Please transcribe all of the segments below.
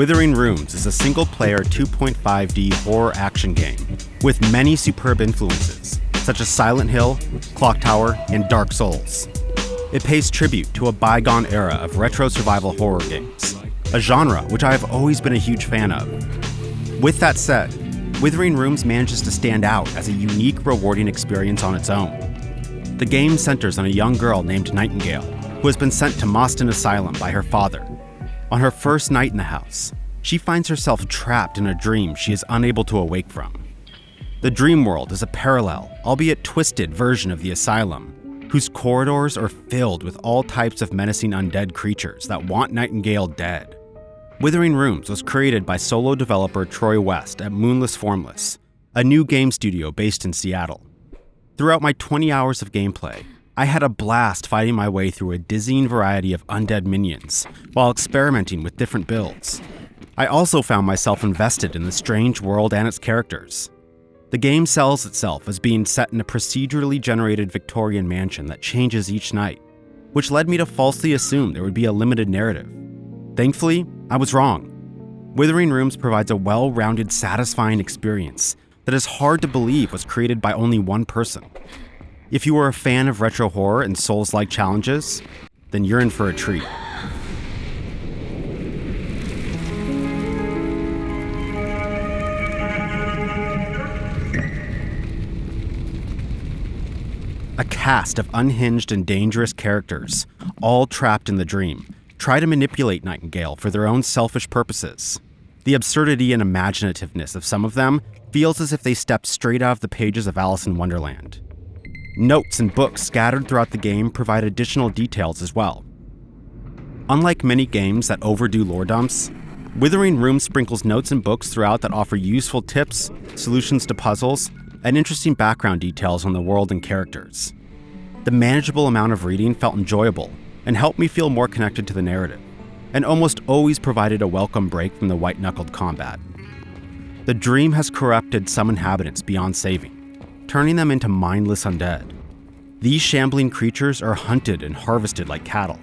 Withering Rooms is a single-player 2.5D horror action game with many superb influences, such as Silent Hill, Clock Tower, and Dark Souls. It pays tribute to a bygone era of retro survival horror games, a genre which I have always been a huge fan of. With that said, Withering Rooms manages to stand out as a unique, rewarding experience on its own. The game centers on a young girl named Nightingale, who has been sent to Moston Asylum by her father. On her first night in the house, she finds herself trapped in a dream she is unable to awake from. The dream world is a parallel, albeit twisted version of the asylum, whose corridors are filled with all types of menacing undead creatures that want Nightingale dead. Withering Rooms was created by solo developer Troy West at Moonless Formless, a new game studio based in Seattle. Throughout my 20 hours of gameplay, I had a blast fighting my way through a dizzying variety of undead minions while experimenting with different builds. I also found myself invested in the strange world and its characters. The game sells itself as being set in a procedurally generated Victorian mansion that changes each night, which led me to falsely assume there would be a limited narrative. Thankfully, I was wrong. Withering Rooms provides a well-rounded, satisfying experience that is hard to believe was created by only one person. If you are a fan of retro horror and Souls-like challenges, then you're in for a treat. A cast of unhinged and dangerous characters, all trapped in the dream, try to manipulate Nightingale for their own selfish purposes. The absurdity and imaginativeness of some of them feels as if they stepped straight out of the pages of Alice in Wonderland. Notes and books scattered throughout the game provide additional details as well. Unlike many games that overdo lore dumps, Withering Rooms sprinkles notes and books throughout that offer useful tips, solutions to puzzles, and interesting background details on the world and characters. The manageable amount of reading felt enjoyable and helped me feel more connected to the narrative, and almost always provided a welcome break from the white-knuckled combat. The dream has corrupted some inhabitants beyond saving, turning them into mindless undead. These shambling creatures are hunted and harvested like cattle,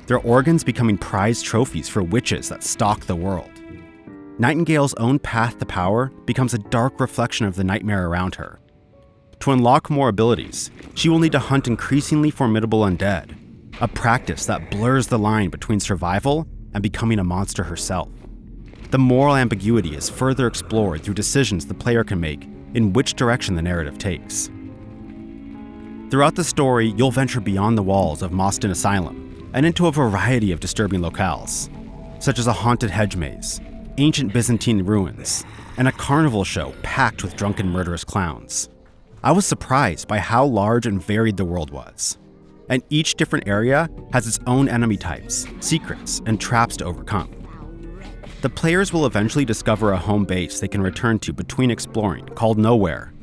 their organs becoming prized trophies for witches that stalk the world. Nightingale's own path to power becomes a dark reflection of the nightmare around her. To unlock more abilities, she will need to hunt increasingly formidable undead, a practice that blurs the line between survival and becoming a monster herself. The moral ambiguity is further explored through decisions the player can make in which direction the narrative takes. Throughout the story, you'll venture beyond the walls of Moston Asylum and into a variety of disturbing locales, such as a haunted hedge maze, ancient Byzantine ruins, and a carnival show packed with drunken murderous clowns. I was surprised by how large and varied the world was, and each different area has its own enemy types, secrets, and traps to overcome. The players will eventually discover a home base they can return to between exploring, called Nowhere.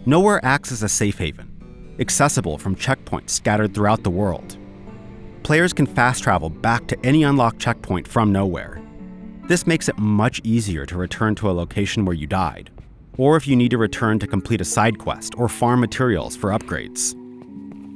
Nowhere acts as a safe haven, accessible from checkpoints scattered throughout the world. Players can fast travel back to any unlocked checkpoint from Nowhere. This makes it much easier to return to a location where you died, or if you need to return to complete a side quest or farm materials for upgrades.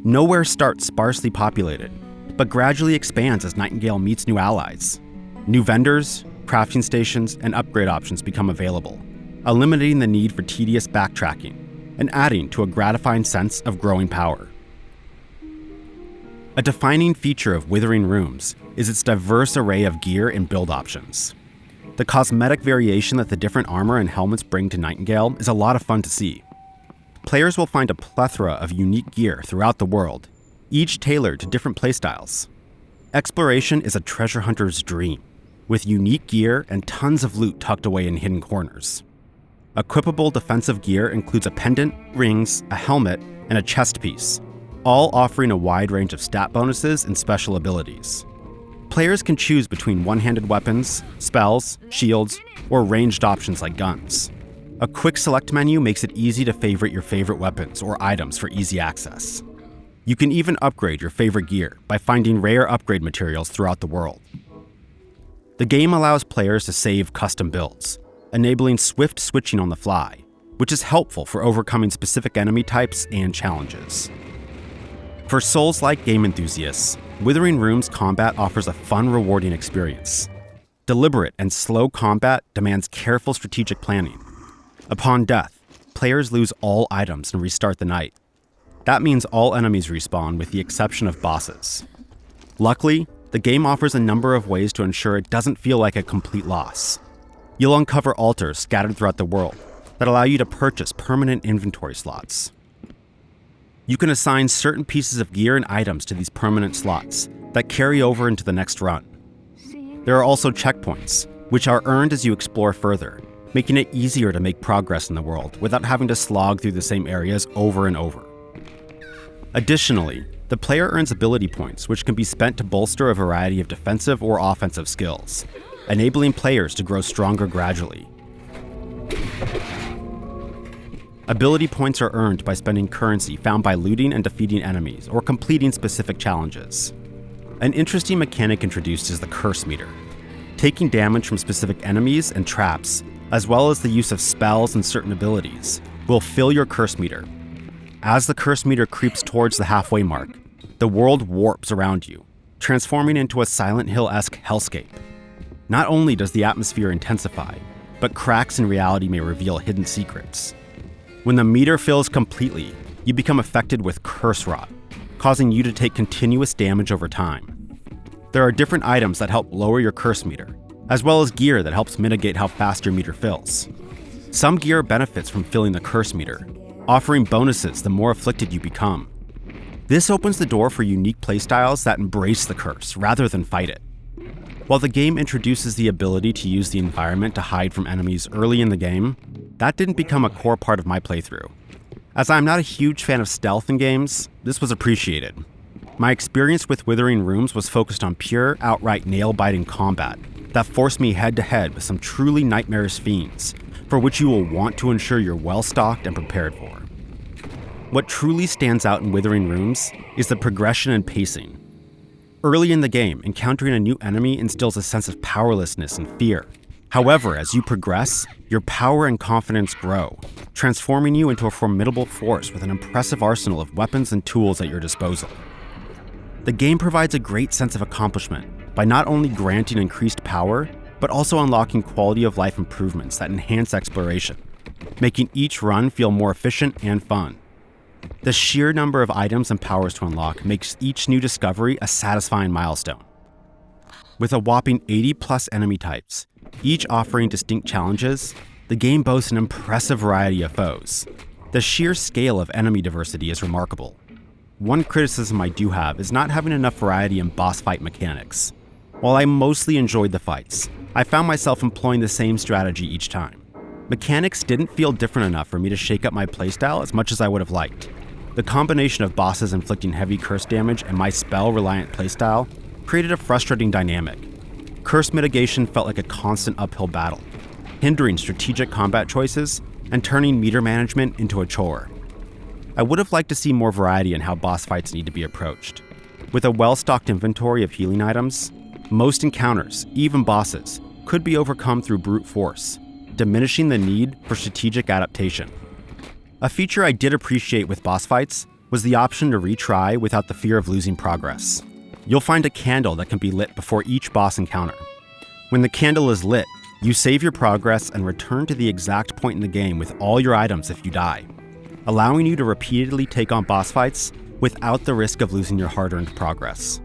Nowhere starts sparsely populated, but gradually expands as Nightingale meets new allies. New vendors, crafting stations, and upgrade options become available, eliminating the need for tedious backtracking and adding to a gratifying sense of growing power. A defining feature of Withering Rooms is its diverse array of gear and build options. The cosmetic variation that the different armor and helmets bring to Nightingale is a lot of fun to see. Players will find a plethora of unique gear throughout the world, each tailored to different playstyles. Exploration is a treasure hunter's dream, with unique gear and tons of loot tucked away in hidden corners. Equipable defensive gear includes a pendant, rings, a helmet, and a chest piece, all offering a wide range of stat bonuses and special abilities. Players can choose between one-handed weapons, spells, shields, or ranged options like guns. A quick select menu makes it easy to favorite your favorite weapons or items for easy access. You can even upgrade your favorite gear by finding rare upgrade materials throughout the world. The game allows players to save custom builds, enabling swift switching on the fly, which is helpful for overcoming specific enemy types and challenges. For Souls-like game enthusiasts, Withering Rooms combat offers a fun, rewarding experience. Deliberate and slow combat demands careful strategic planning. Upon death, players lose all items and restart the night. That means all enemies respawn with the exception of bosses. Luckily, the game offers a number of ways to ensure it doesn't feel like a complete loss. You'll uncover altars scattered throughout the world that allow you to purchase permanent inventory slots. You can assign certain pieces of gear and items to these permanent slots that carry over into the next run. There are also checkpoints, which are earned as you explore further, making it easier to make progress in the world without having to slog through the same areas over and over. Additionally, the player earns ability points which can be spent to bolster a variety of defensive or offensive skills, enabling players to grow stronger gradually. Ability points are earned by spending currency found by looting and defeating enemies or completing specific challenges. An interesting mechanic introduced is the curse meter. Taking damage from specific enemies and traps, as well as the use of spells and certain abilities, will fill your curse meter. As the curse meter creeps towards the halfway mark, the world warps around you, transforming into a Silent Hill-esque hellscape. Not only does the atmosphere intensify, but cracks in reality may reveal hidden secrets. When the meter fills completely, you become affected with curse rot, causing you to take continuous damage over time. There are different items that help lower your curse meter, as well as gear that helps mitigate how fast your meter fills. Some gear benefits from filling the curse meter, offering bonuses the more afflicted you become. This opens the door for unique playstyles that embrace the curse rather than fight it. While the game introduces the ability to use the environment to hide from enemies early in the game, that didn't become a core part of my playthrough. As I'm not a huge fan of stealth in games, this was appreciated. My experience with Withering Rooms was focused on pure, outright nail-biting combat that forced me head-to-head with some truly nightmarish fiends, for which you will want to ensure you're well-stocked and prepared for. What truly stands out in Withering Rooms is the progression and pacing. Early in the game, encountering a new enemy instills a sense of powerlessness and fear. However, as you progress, your power and confidence grow, transforming you into a formidable force with an impressive arsenal of weapons and tools at your disposal. The game provides a great sense of accomplishment by not only granting increased power, but also unlocking quality of life improvements that enhance exploration, making each run feel more efficient and fun. The sheer number of items and powers to unlock makes each new discovery a satisfying milestone. With a whopping 80+ enemy types, each offering distinct challenges, the game boasts an impressive variety of foes. The sheer scale of enemy diversity is remarkable. One criticism I do have is not having enough variety in boss fight mechanics. While I mostly enjoyed the fights, I found myself employing the same strategy each time. Mechanics didn't feel different enough for me to shake up my playstyle as much as I would have liked. The combination of bosses inflicting heavy curse damage and my spell-reliant playstyle created a frustrating dynamic. Curse mitigation felt like a constant uphill battle, hindering strategic combat choices and turning meter management into a chore. I would have liked to see more variety in how boss fights need to be approached. With a well-stocked inventory of healing items, most encounters, even bosses, could be overcome through brute force, diminishing the need for strategic adaptation. A feature I did appreciate with boss fights was the option to retry without the fear of losing progress. You'll find a candle that can be lit before each boss encounter. When the candle is lit, you save your progress and return to the exact point in the game with all your items if you die, allowing you to repeatedly take on boss fights without the risk of losing your hard-earned progress.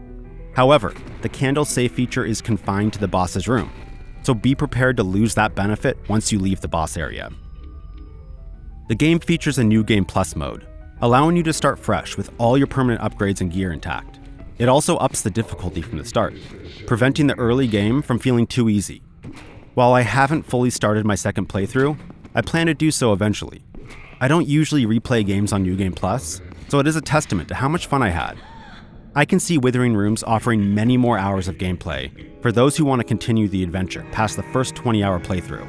However, the candle save feature is confined to the boss's room, so be prepared to lose that benefit once you leave the boss area. The game features a New Game Plus mode, allowing you to start fresh with all your permanent upgrades and gear intact. It also ups the difficulty from the start, preventing the early game from feeling too easy. While I haven't fully started my second playthrough, I plan to do so eventually. I don't usually replay games on New Game Plus, so it is a testament to how much fun I had. I can see Withering Rooms offering many more hours of gameplay for those who want to continue the adventure past the first 20-hour playthrough.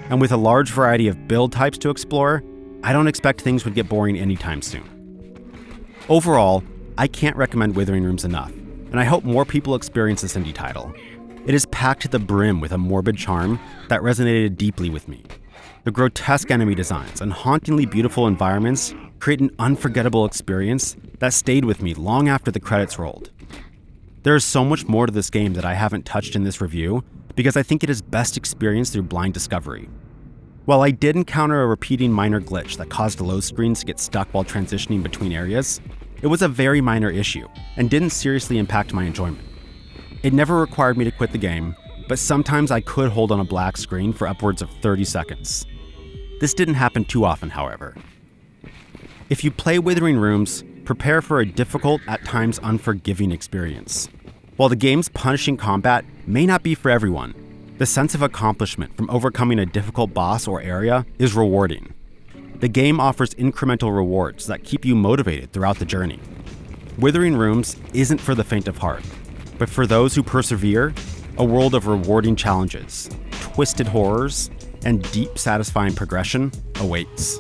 And with a large variety of build types to explore, I don't expect things would get boring anytime soon. Overall, I can't recommend Withering Rooms enough, and I hope more people experience this indie title. It is packed to the brim with a morbid charm that resonated deeply with me. The grotesque enemy designs and hauntingly beautiful environments create an unforgettable experience that stayed with me long after the credits rolled. There is so much more to this game that I haven't touched in this review, because I think it is best experienced through blind discovery. While I did encounter a repeating minor glitch that caused load screens to get stuck while transitioning between areas, it was a very minor issue and didn't seriously impact my enjoyment. It never required me to quit the game, but sometimes I could hold on a black screen for upwards of 30 seconds. This didn't happen too often, however. If you play Withering Rooms, prepare for a difficult, at times unforgiving experience. While the game's punishing combat may not be for everyone, the sense of accomplishment from overcoming a difficult boss or area is rewarding. The game offers incremental rewards that keep you motivated throughout the journey. Withering Rooms isn't for the faint of heart, but for those who persevere, a world of rewarding challenges, twisted horrors, and deep, satisfying progression awaits.